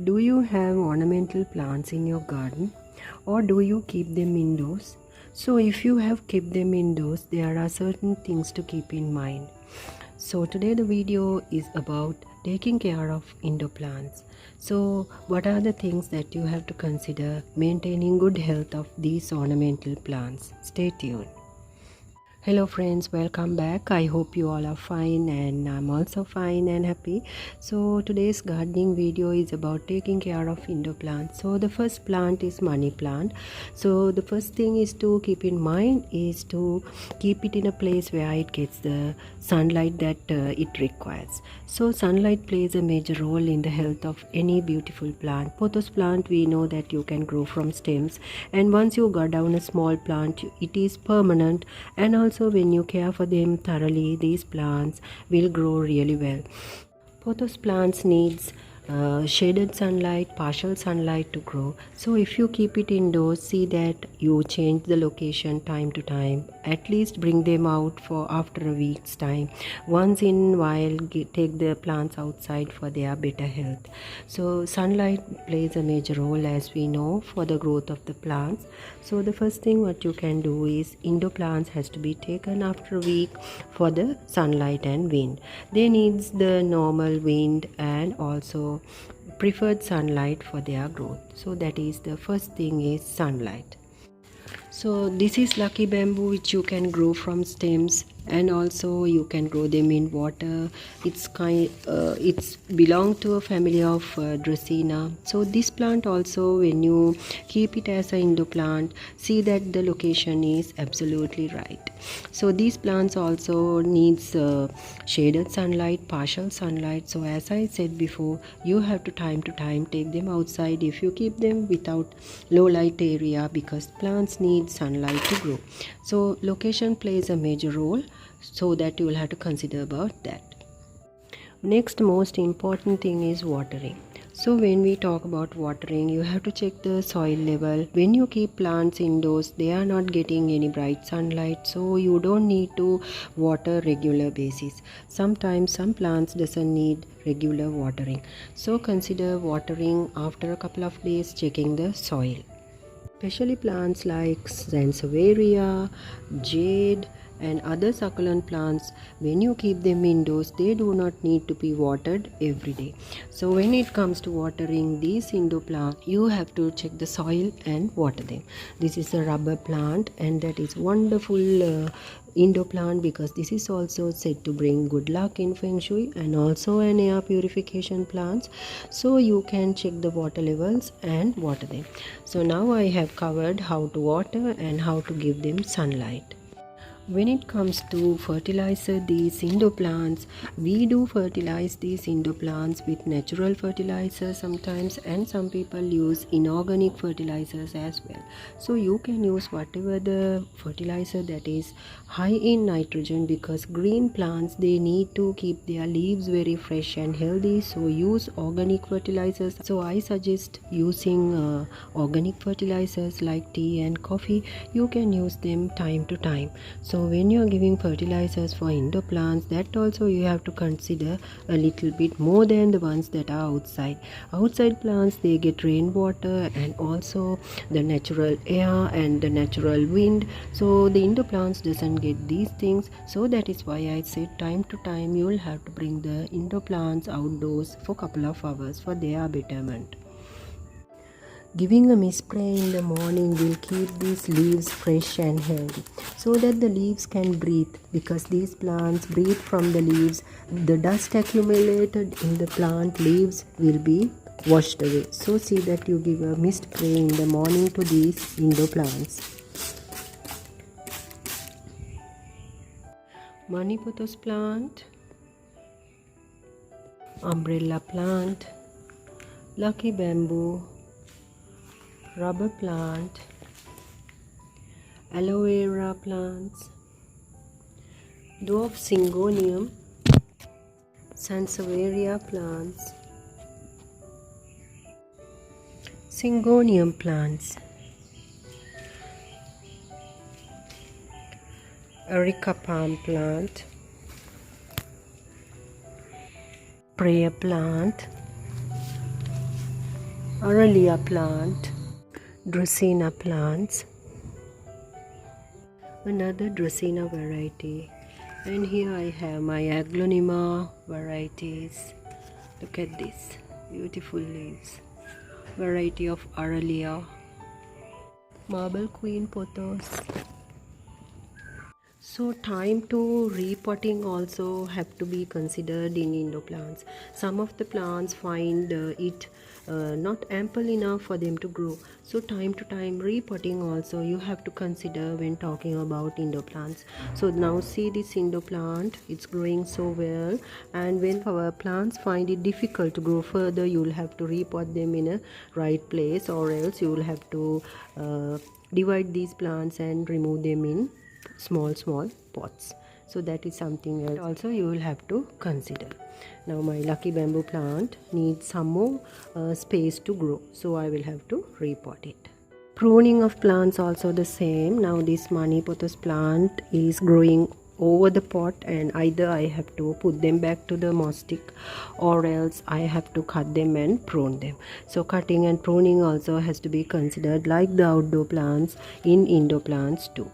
Do you have ornamental plants in your garden, or do you keep them indoors? So if you have kept them indoors, there are certain things to keep in mind. So today the video is about taking care of indoor plants. So what are the things that you have to consider maintaining good health of these ornamental plants? Stay tuned. Hello friends, welcome back. I hope you all are fine, and I'm also fine and happy. So today's gardening video is about taking care of indoor plants. So the first plant is money plant. So the first thing is to keep in mind is to keep it in a place where it gets the sunlight that it requires. So sunlight plays a major role in the health of any beautiful plant. Pothos plant, we know that you can grow from stems, and once you got down a small plant, it is permanent, and also when you care for them thoroughly, these plants will grow really well. Pothos plants needs shaded sunlight, partial sunlight to grow. So if you keep it indoors, see that you change the location time to time. At least bring them out for after a week's time. Once in a while, take the plants outside for their better health. So sunlight plays a major role, as we know, for the growth of the plants. So the first thing what you can do is indoor plants has to be taken after a week for the sunlight and wind. They needs the normal wind and also preferred sunlight for their growth. So that is the first thing is sunlight. So this is lucky bamboo, which you can grow from stems, and also you can grow them in water. It's belong to a family of Dracaena. So this plant also, when you keep it as an indoor plant, see that the location is absolutely right. So these plants also needs shaded sunlight, partial sunlight. So as I said before, you have to time take them outside if you keep them without low light area, because plants need sunlight to grow. So location plays a major role, so that you will have to consider about that. Next most important thing is watering. So when we talk about watering, you have to check the soil level. When you keep plants indoors, they are not getting any bright sunlight, so you don't need to water regular basis. Sometimes some plants doesn't need regular watering, so consider watering after a couple of days, checking the soil. Especially plants like sansevieria, jade, and other succulent plants, when you keep them indoors, they do not need to be watered every day. So when it comes to watering these indoor plants, you have to check the soil and water them. This is a rubber plant, and that is wonderful indoor plant, because this is also said to bring good luck in feng shui, and also an air purification plants. So you can check the water levels and water them. So now I have covered how to water and how to give them sunlight. When it comes to fertilizer these indoor plants, we do fertilize these indoor plants with natural fertilizer sometimes, and some people use inorganic fertilizers as well. So you can use whatever the fertilizer that is high in nitrogen, because green plants, they need to keep their leaves very fresh and healthy. So use organic fertilizers. So I suggest using organic fertilizers like tea and coffee. You can use them time to time. So when you are giving fertilizers for indoor plants, that also you have to consider a little bit more than the ones that are outside. Outside plants, they get rainwater and also the natural air and the natural wind. So the indoor plants doesn't get these things. So that is why I said time to time you will have to bring the indoor plants outdoors for a couple of hours for their betterment. Giving a mist spray in the morning will keep these leaves fresh and healthy, so that the leaves can breathe, because these plants breathe from the leaves. The dust accumulated in the plant leaves will be washed away. So see that you give a mist spray in the morning to these indoor plants. Money pothos plant, umbrella plant, lucky bamboo, rubber plant, aloe vera plants, dwarf syngonium, sansevieria plants, syngonium plants, Erica palm plant, prayer plant, Aralia plant, Dracaena plants, another Dracaena variety, and here I have my Aglaonema varieties. Look at this beautiful leaves, variety of Aralia, marble queen pothos. So time to repotting also have to be considered in indoor plants. Some of the plants find it not ample enough for them to grow. So time to time repotting also you have to consider when talking about indoor plants. So now see this indoor plant, it's growing so well, and when our plants find it difficult to grow further, you will have to repot them in a right place, or else you will have to divide these plants and remove them in small pots. So that is something else also you will have to consider. Now my lucky bamboo plant needs some more space to grow, so I will have to repot it. Pruning of plants also the same. Now this money pothos plant is growing over the pot, and either I have to put them back to the moss stick, or else I have to cut them and prune them. So cutting and pruning also has to be considered, like the outdoor plants, in indoor plants too.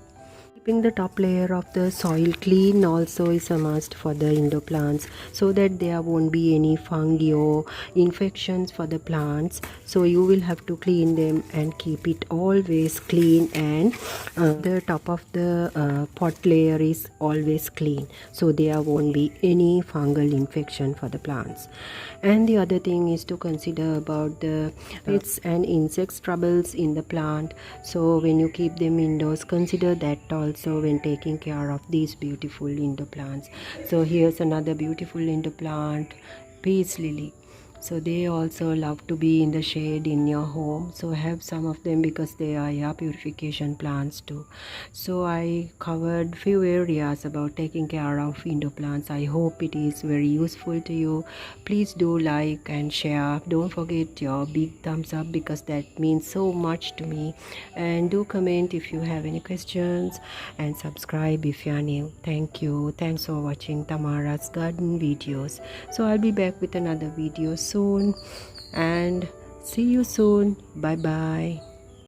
Keeping the top layer of the soil clean also is a must for the indoor plants, so that there won't be any fungi or infections for the plants. So you will have to clean them and keep it always clean, and the top of the pot layer is always clean, so there won't be any fungal infection for the plants. And the other thing is to consider about the pests and insects troubles in the plant. So when you keep them indoors, consider that also when taking care of these beautiful indoor plants. So here's another beautiful indoor plant, peace lily. So they also love to be in the shade in your home, so have some of them because they are air purification plants too. So I covered few areas about taking care of indoor plants. I hope it is very useful to you. Please do like and share. Don't forget your big thumbs up, because that means so much to me. And do comment if you have any questions, and subscribe if you are new. Thank you. Thanks for watching Tamara's garden videos. So I'll be back with another video soon, and see you soon. Bye bye.